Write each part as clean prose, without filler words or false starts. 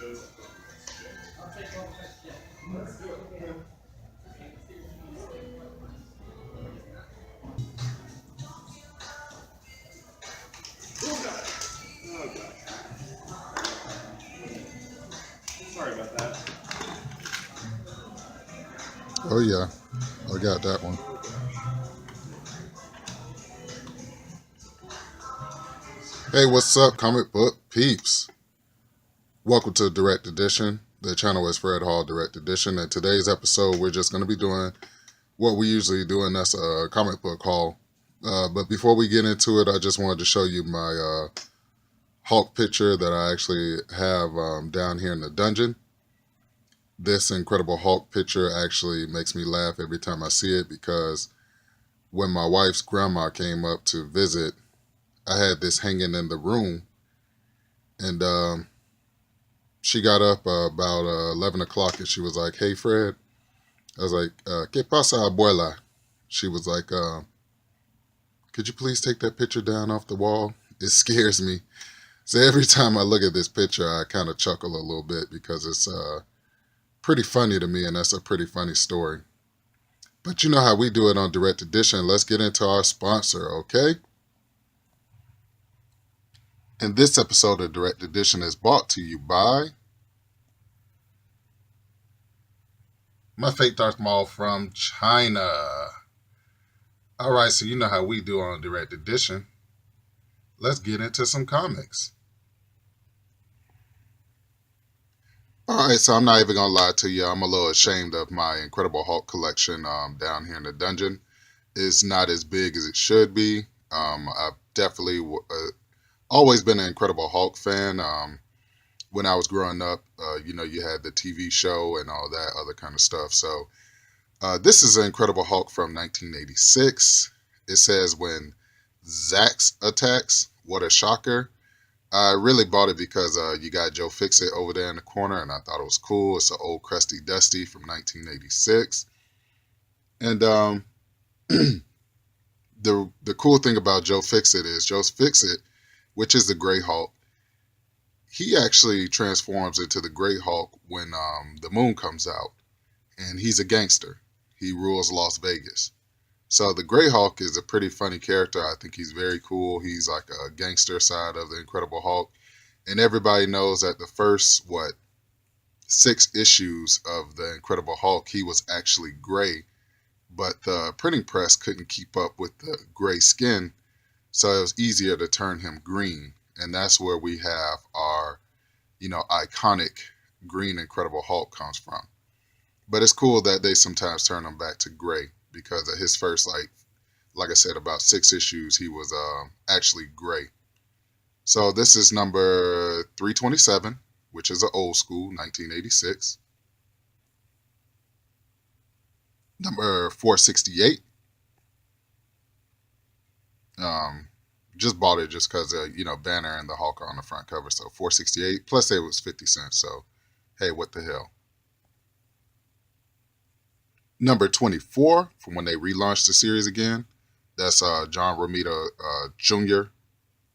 Oh gosh. Sorry about that. Oh yeah, I got that one. Oh gosh. Hey, what's up, comic book peeps? Welcome to Direct Edition. The channel is Fred Hall Direct Edition. In today's episode, we're just going to be doing what we usually do, and that's a comic book haul. But before we get into it, I just wanted to show you my Hulk picture that I actually have down here in the dungeon. This Incredible Hulk picture actually makes me laugh every time I see it because when my wife's grandma came up to visit, I had this hanging in the room, and she got up about 11 o'clock and she was like, "Hey, Fred." I was like, "¿Qué pasa, abuela?" She was like, "Could you please take that picture down off the wall? It scares me." So every time I look at this picture, I kind of chuckle a little bit because it's pretty funny to me, and that's a pretty funny story. But you know how we do it on Direct Edition. Let's get into our sponsor, okay? And this episode of Direct Edition is brought to you by my fake Darth Maul from China. All right, so you know how we do on Direct Edition. Let's get into some comics. All right, so I'm not even gonna lie to you. I'm a little ashamed of my Incredible Hulk collection down here in the dungeon. It's not as big as it should be. I've definitely always been an Incredible Hulk fan. When I was growing up, you had the TV show and all that other kind of stuff. So this is an Incredible Hulk from 1986. It says when Zax attacks. What a shocker. I really bought it because you got Joe Fixit over there in the corner, and I thought it was cool. It's an old crusty dusty from 1986. And the cool thing about Joe Fixit is Joe Fixit, which is the Gray Hulk, he actually transforms into the Gray Hulk when the moon comes out. And he's a gangster. He rules Las Vegas. So the Gray Hulk is a pretty funny character. I think he's very cool. He's like a gangster side of the Incredible Hulk. And everybody knows that the first, 6 issues of the Incredible Hulk, he was actually gray. But the printing press couldn't keep up with the gray skin. So it was easier to turn him green. And that's where we have our, iconic green Incredible Hulk comes from. But it's cool that they sometimes turn him back to gray because of his first, like I said, about 6 issues, he was actually gray. So this is number 327, which is an old school, 1986. Number 468. Just bought it just because, Banner and the Hulk are on the front cover. So 468, plus it was 50 cents. So, hey, what the hell? Number 24, from when they relaunched the series again. That's John Romita Jr.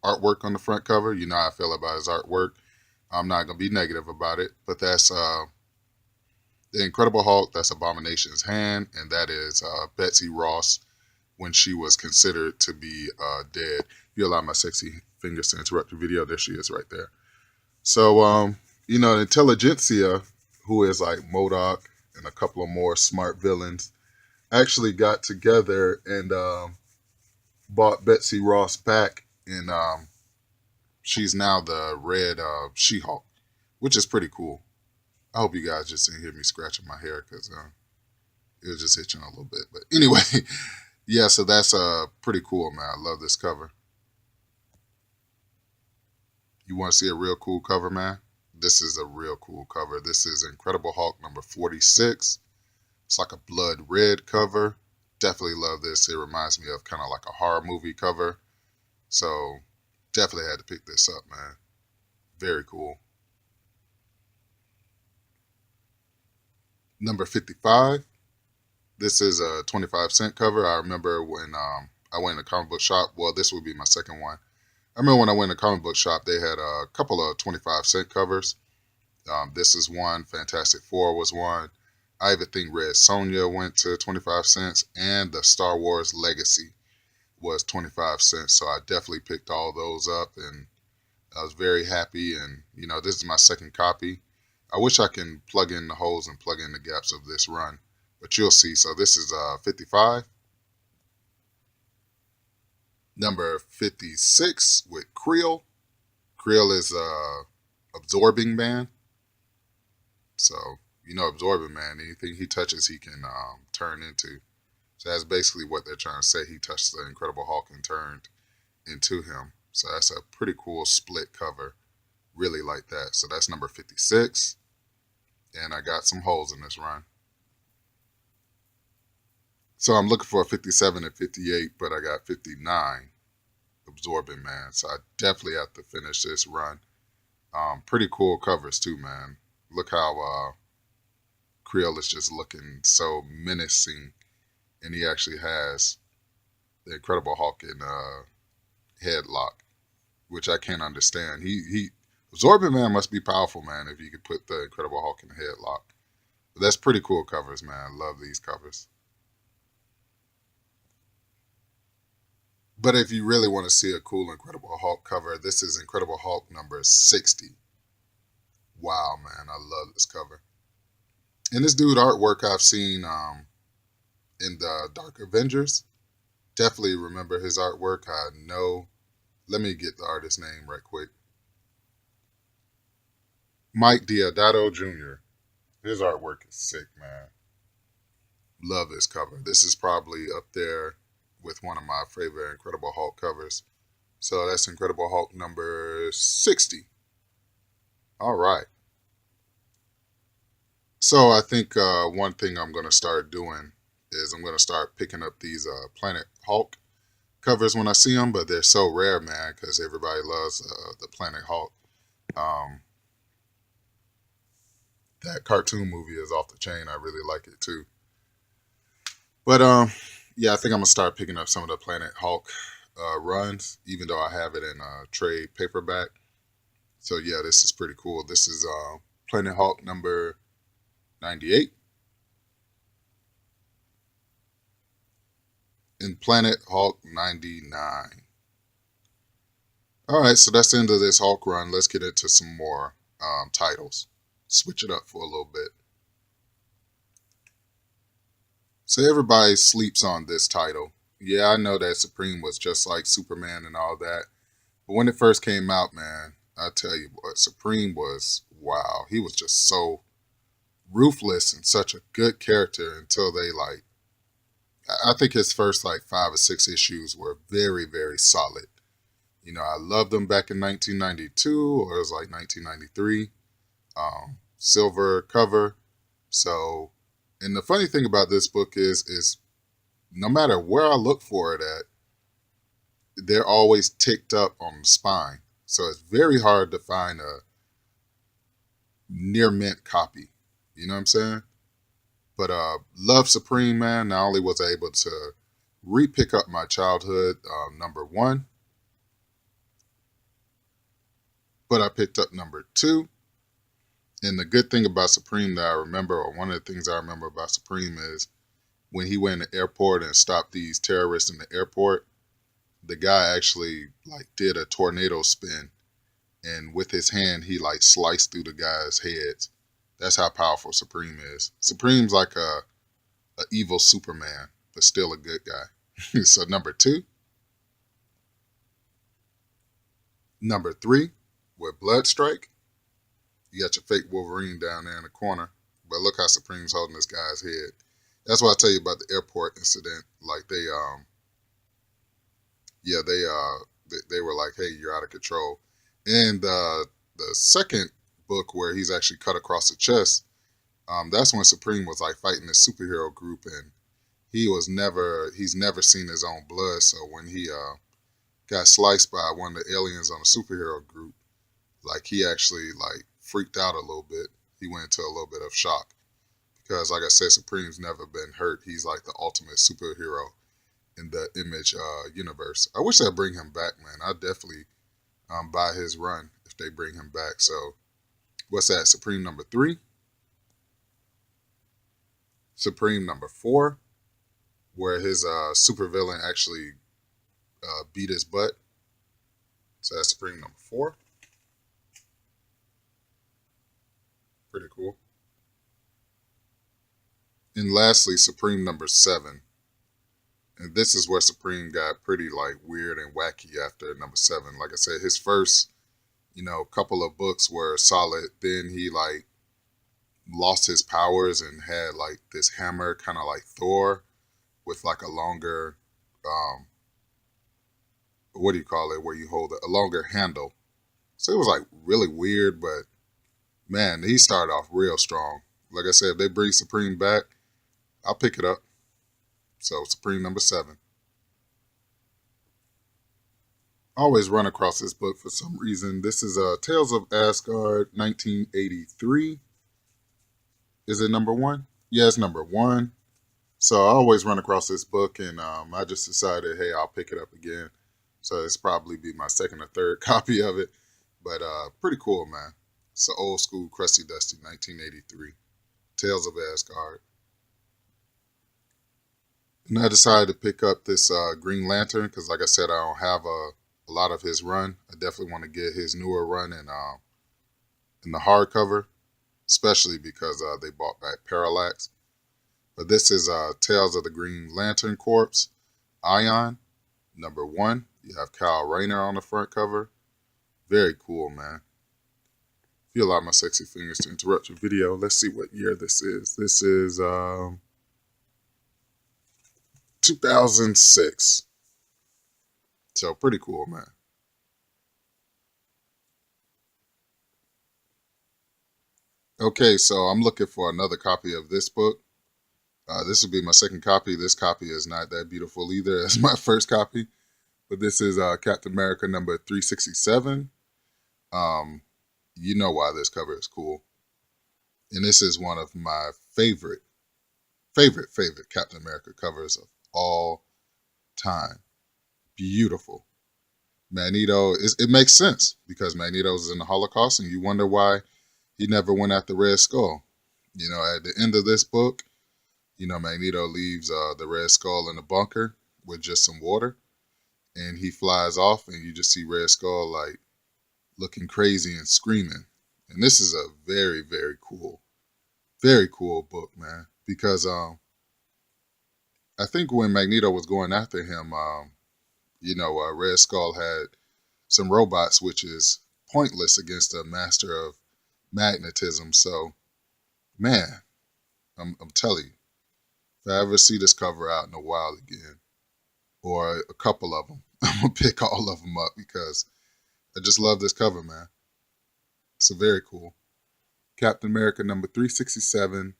artwork on the front cover. You know how I feel about his artwork. I'm not going to be negative about it. But that's the Incredible Hulk. That's Abomination's hand. And that is Betsy Ross when she was considered to be dead. If you allow my sexy fingers to interrupt the video, there she is right there. So, the Intelligentsia, who is like MODOK and a couple of more smart villains, actually got together and bought Betsy Ross back, and she's now the red She-Hulk, which is pretty cool. I hope you guys just didn't hear me scratching my hair because it was just itching a little bit. But anyway, yeah, so that's pretty cool, man. I love this cover. You want to see a real cool cover, man? This is a real cool cover. This is Incredible Hulk number 46. It's like a blood red cover. Definitely love this. It reminds me of kind of like a horror movie cover. So definitely had to pick this up, man. Very cool. Number 55. This is a 25-cent cover. I remember when I went in a comic book shop. Well, this would be my second one. I remember when I went in a comic book shop, they had a couple of 25-cent covers. This is one. Fantastic Four was one. I even think Red Sonja went to 25 cents, and the Star Wars Legacy was 25 cents. So I definitely picked all those up, and I was very happy. And this is my second copy. I wish I can plug in the holes and plug in the gaps of this run, but you'll see. So this is 55, number 56 with Creel. Creel is Absorbing Man. So Absorbing Man. Anything he touches, he can turn into. So that's basically what they're trying to say. He touched the Incredible Hulk and turned into him. So that's a pretty cool split cover. Really like that. So that's number 56. And I got some holes in this run. So I'm looking for a 57 and 58, but I got 59 Absorbing Man. So I definitely have to finish this run. Pretty cool covers too, man. Look how Creel is just looking so menacing. And he actually has the Incredible Hulk in headlock, which I can't understand. He Absorbing Man must be powerful, man, if you could put the Incredible Hulk in a headlock. But that's pretty cool covers, man. Love these covers. But if you really want to see a cool Incredible Hulk cover, this is Incredible Hulk number 60. Wow, man, I love this cover. And this dude artwork I've seen in the Dark Avengers. Definitely remember his artwork. I know. Let me get the artist's name right quick. Mike Deodato Jr. His artwork is sick, man. Love this cover. This is probably up there with one of my favorite Incredible Hulk covers. So that's Incredible Hulk number 60. All right. So I think one thing I'm going to start doing is I'm going to start picking up these Planet Hulk covers when I see them, but they're so rare, man, because everybody loves the Planet Hulk. That cartoon movie is off the chain. I really like it too. But yeah, I think I'm gonna start picking up some of the Planet Hulk runs, even though I have it in trade paperback. So yeah, this is pretty cool. This is Planet Hulk number 98 and Planet Hulk 99. All right, so that's the end of this Hulk run. Let's get into some more titles. Switch it up for a little bit. So everybody sleeps on this title. Yeah, I know that Supreme was just like Superman and all that. But when it first came out, man, I tell you what, Supreme was, wow. He was just so ruthless and such a good character until they I think his first 5 or 6 issues were very, very solid. I loved them back in 1992, or it was 1993. Silver cover. So, and the funny thing about this book is no matter where I look for it at, they're always ticked up on the spine. So it's very hard to find a near mint copy. You know what I'm saying? But Love Supreme, man, not only was I able to re-pick up my childhood number 1, but I picked up number 2. And the good thing about Supreme that I remember, or one of the things I remember about Supreme, is when he went in the airport and stopped these terrorists in the airport, the guy actually did a tornado spin, and with his hand he sliced through the guy's heads. That's how powerful Supreme is. Supreme's like a evil Superman, but still a good guy. So number 2. Number 3 with Bloodstrike. You got your fake Wolverine down there in the corner. But look how Supreme's holding this guy's head. That's what I tell you about the airport incident. They were like, hey, you're out of control. And the second book where he's actually cut across the chest, that's when Supreme was fighting this superhero group, and he's never seen his own blood. So when he got sliced by one of the aliens on the superhero group, he actually freaked out a little bit. He went into a little bit of shock because, like I said, Supreme's never been hurt. He's the ultimate superhero in the Image universe. I wish they'd bring him back, man. I'd definitely buy his run if they bring him back. So What's that? Supreme number 3, Supreme number 4, where his supervillain actually beat his butt. So that's Supreme number 4. Pretty cool. And lastly, Supreme number 7. And this is where Supreme got pretty like weird and wacky after number 7. Like I said, his first, couple of books were solid. Then he like lost his powers and had like this hammer, kind of like Thor, with like a longer, what do you call it? Where you hold it, a longer handle. So it was like really weird, but man, he started off real strong. Like I said, if they bring Supreme back, I'll pick it up. So Supreme number 7. I always run across this book for some reason. This is Tales of Asgard, 1983. Is it number 1? Yeah, it's number 1. So I always run across this book, and I just decided, hey, I'll pick it up again. So it's probably be my second or third copy of it. But pretty cool, man. It's an old school, crusty dusty, 1983. Tales of Asgard. And I decided to pick up this Green Lantern because, like I said, I don't have a lot of his run. I definitely want to get his newer run in the hardcover, especially because they bought back Parallax. But this is Tales of the Green Lantern Corps, Ion, number 1. You have Kyle Rayner on the front cover. Very cool, man. If you allow my sexy fingers to interrupt your video, let's see what year this is. This is 2006. So pretty cool, man. Okay, so I'm looking for another copy of this book. This will be my second copy. This copy is not that beautiful either as my first copy. But this is Captain America number 367. You know why this cover is cool. And this is one of my favorite Captain America covers of all time. Beautiful. Magneto, it makes sense because Magneto is in the Holocaust and you wonder why he never went after Red Skull. At the end of this book, Magneto leaves the Red Skull in a bunker with just some water. And he flies off and you just see Red Skull like looking crazy and screaming. And this is a very, very cool book, man. Because I think when Magneto was going after him, Red Skull had some robots, which is pointless against a master of magnetism. So, man, I'm telling you, if I ever see this cover out in a while again, or a couple of them, I'm going to pick all of them up because I just love this cover, man. It's very cool. Captain America number 367.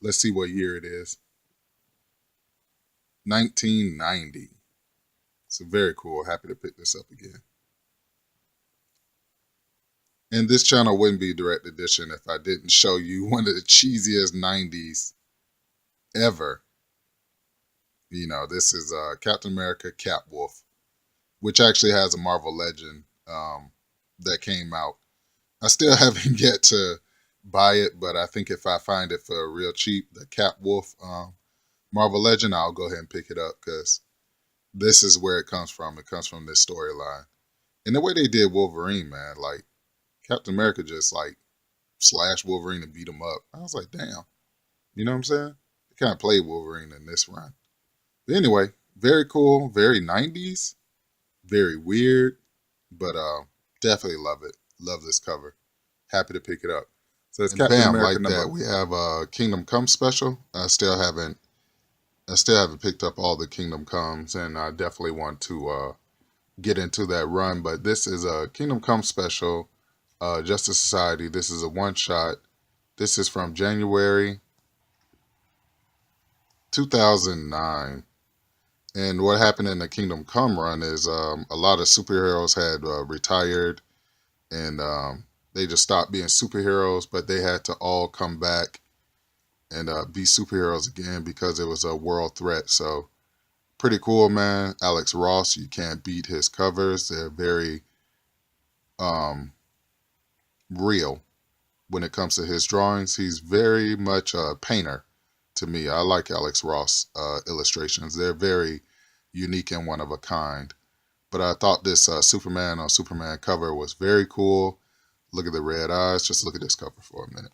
Let's see what year it is. 1990. So very cool. Happy to pick this up again. And this channel wouldn't be direct edition if I didn't show you one of the cheesiest 90s ever. This is Captain America Cap Wolf, which actually has a Marvel Legend that came out. I still haven't yet to buy it, but I think if I find it for real cheap, the Cap Wolf Marvel Legend, I'll go ahead and pick it up because this is where it comes from. It comes from this storyline. And the way they did Wolverine, man, like Captain America just like slashed Wolverine and beat him up. I was like, damn. You know what I'm saying? They kind of played Wolverine in this run. But anyway, very cool, very 90s, very weird, but definitely love it. Love this cover. Happy to pick it up. So it's Captain America like that. We have a Kingdom Come special. I still haven't picked up all the Kingdom Comes, and I definitely want to get into that run. But this is a Kingdom Come special, Justice Society. This is a one-shot. This is from January 2009. And what happened in the Kingdom Come run is a lot of superheroes had retired, and they just stopped being superheroes, but they had to all come back and be superheroes again because it was a world threat. So pretty cool, man. Alex Ross, you can't beat his covers. They're very real. when it comes to his drawings. He's very much a painter to me. I like Alex Ross illustrations. They're very unique and one of a kind. But I thought this Superman on Superman cover was very cool. Look at the red eyes. Just look at this cover for a minute.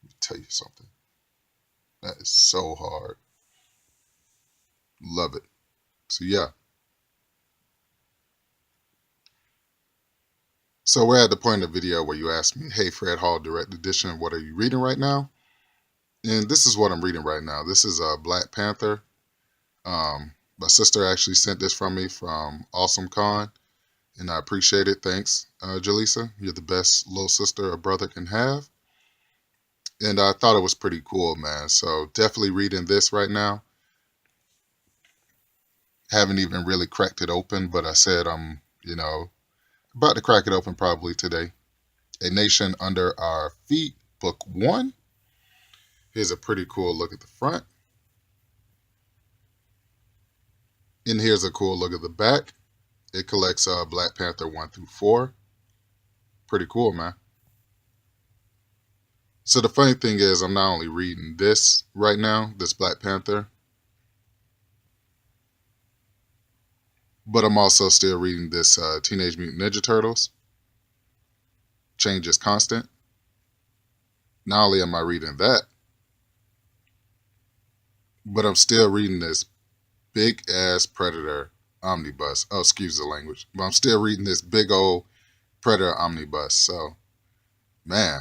Let me tell you something. That is so hard. Love it. So yeah. So we're at the point of the video where you asked me, hey, Fred Hall Direct Edition, what are you reading right now? And this is what I'm reading right now. This is Black Panther. My sister actually sent this from me from Awesome Con, and I appreciate it. Thanks, Jaleesa. You're the best little sister a brother can have. And I thought it was pretty cool, man. So definitely reading this right now. Haven't even really cracked it open, but I said I'm, about to crack it open probably today. A Nation Under Our Feet, Book 1. Here's a pretty cool look at the front. And here's a cool look at the back. It collects Black Panther 1 through 4. Pretty cool, man. So the funny thing is, I'm not only reading this right now, this Black Panther, but I'm also still reading this Teenage Mutant Ninja Turtles. Change is Constant. Not only am I reading that, but I'm still reading this big ass Predator omnibus. Oh, excuse the language. But I'm still reading this big old Predator omnibus. So, man,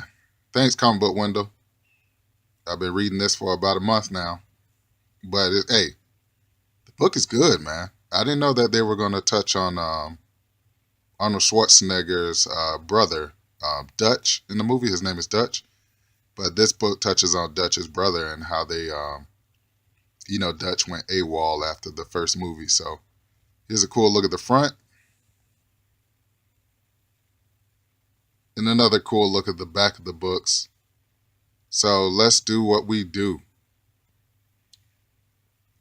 thanks, Comic Book Window. I've been reading this for about a month now. But, hey, the book is good, man. I didn't know that they were going to touch on Arnold Schwarzenegger's brother, Dutch, in the movie. His name is Dutch. But this book touches on Dutch's brother and how they, Dutch went AWOL after the first movie. So here's a cool look at the front. And another cool look at the back of the books. So let's do what we do.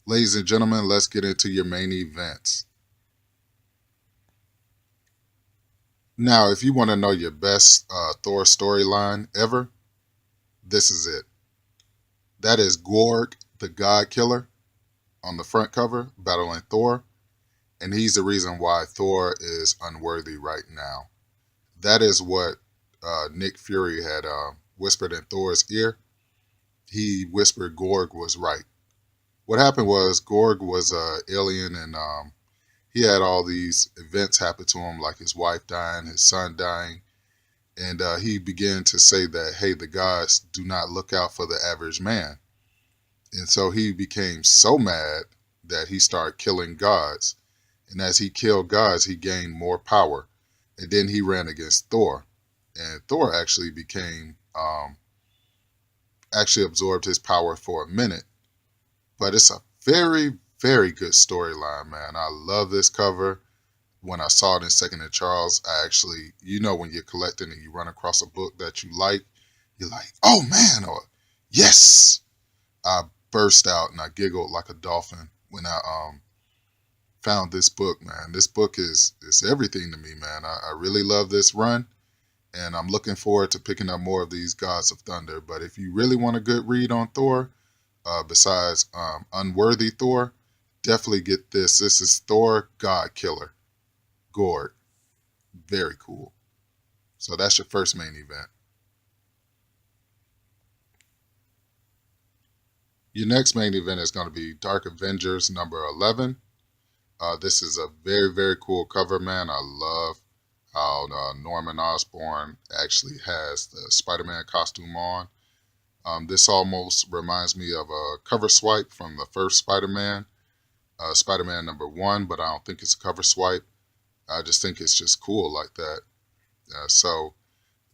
Ladies and gentlemen, let's get into your main events. Now, if you want to know your best Thor storyline ever, this is it. That is Gorg, the God Killer, on the front cover, battling Thor. And he's the reason why Thor is unworthy right now. That is what Nick Fury had whispered in Thor's ear. He whispered Gorg was right. What happened was Gorg was an alien, and he had all these events happen to him, like his wife dying, his son dying. And he began to say that, hey, the gods do not look out for the average man. And so he became so mad that he started killing gods. And as he killed gods, he gained more power. And then he ran against Thor. And Thor actually actually absorbed his power for a minute. But it's a very, very good storyline, man. I love this cover. When I saw it in Second and Charles, I actually, when you're collecting and you run across a book that you like, you're like, oh man, or yes. I burst out and I giggled like a dolphin when I found this book, man. This book is everything to me, man. I really love this run, and I'm looking forward to picking up more of these Gods of Thunder. But if you really want a good read on Thor, besides Unworthy Thor, definitely get this. This is Thor God Killer, Gorg. Very cool. So that's your first main event. Your next main event is going to be Dark Avengers number 11. This is a very, very cool cover, man. I love how Norman Osborn actually has the Spider-Man costume on. This almost reminds me of a cover swipe from the first Spider-Man, Spider-Man number 1, but I don't think it's a cover swipe. I just think it's just cool like that. So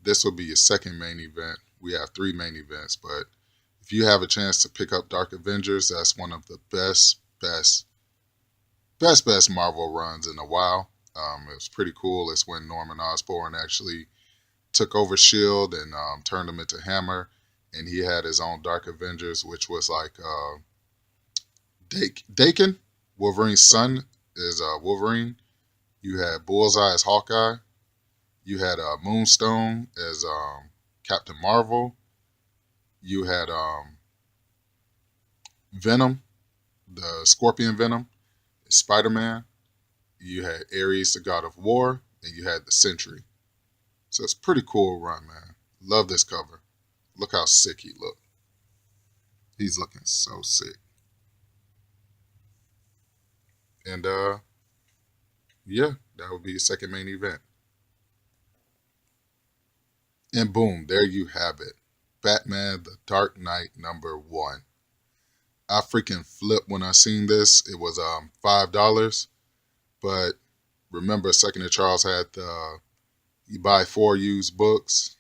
this will be your second main event. We have 3 main events, but if you have a chance to pick up Dark Avengers, that's one of the best Marvel runs in a while. It was pretty cool. It's when Norman Osborn actually took over S.H.I.E.L.D. and turned him into Hammer, and he had his own Dark Avengers, which was like Daken, Wolverine's son, is Wolverine. You had Bullseye as Hawkeye. You had Moonstone as Captain Marvel. You had Venom, the Scorpion Venom, Spider-Man. You had Ares, the God of War, and you had the Sentry. So it's a pretty cool run, man. Love this cover. Look how sick he looked. He's looking so sick. And yeah, that would be the second main event. And boom, there you have it. Batman the Dark Knight #1. I freaking flipped when I seen this. It was $5. But remember, Second and Charles had the you buy 4 used books.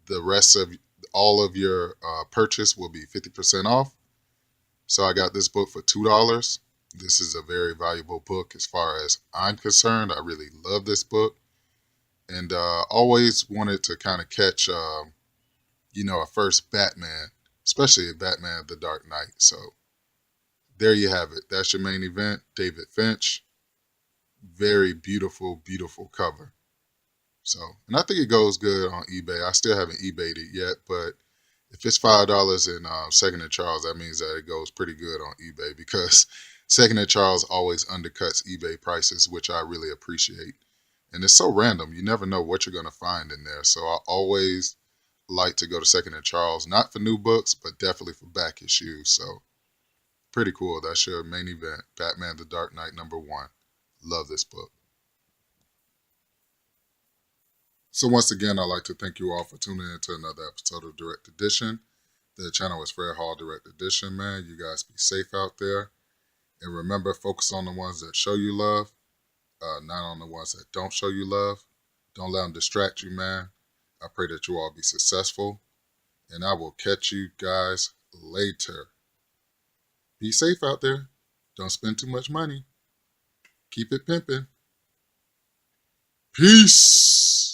The rest of all of your purchase will be 50% off. So I got this book for $2. This is a very valuable book as far as I'm concerned. I really love this book. And always wanted to kind of catch, a first Batman, especially a Batman the Dark Knight. So there you have it. That's your main event. David Finch. Very beautiful, beautiful cover. So, and I think it goes good on eBay. I still haven't eBayed it yet, but if it's $5 in Second and Charles, that means that it goes pretty good on eBay because Second and Charles always undercuts eBay prices, which I really appreciate. And it's so random. You never know what you're going to find in there. So I always like to go to Second and Charles, not for new books, but definitely for back issues. So pretty cool. That's your main event. Batman the Dark Knight #1. Love this book. So once again, I'd like to thank you all for tuning in to another episode of Direct Edition. The channel is Fred Hall Direct Edition, man. You guys be safe out there. And remember, focus on the ones that show you love, not on the ones that don't show you love. Don't let them distract you, man. I pray that you all be successful. And I will catch you guys later. Be safe out there. Don't spend too much money. Keep it pimping. Peace.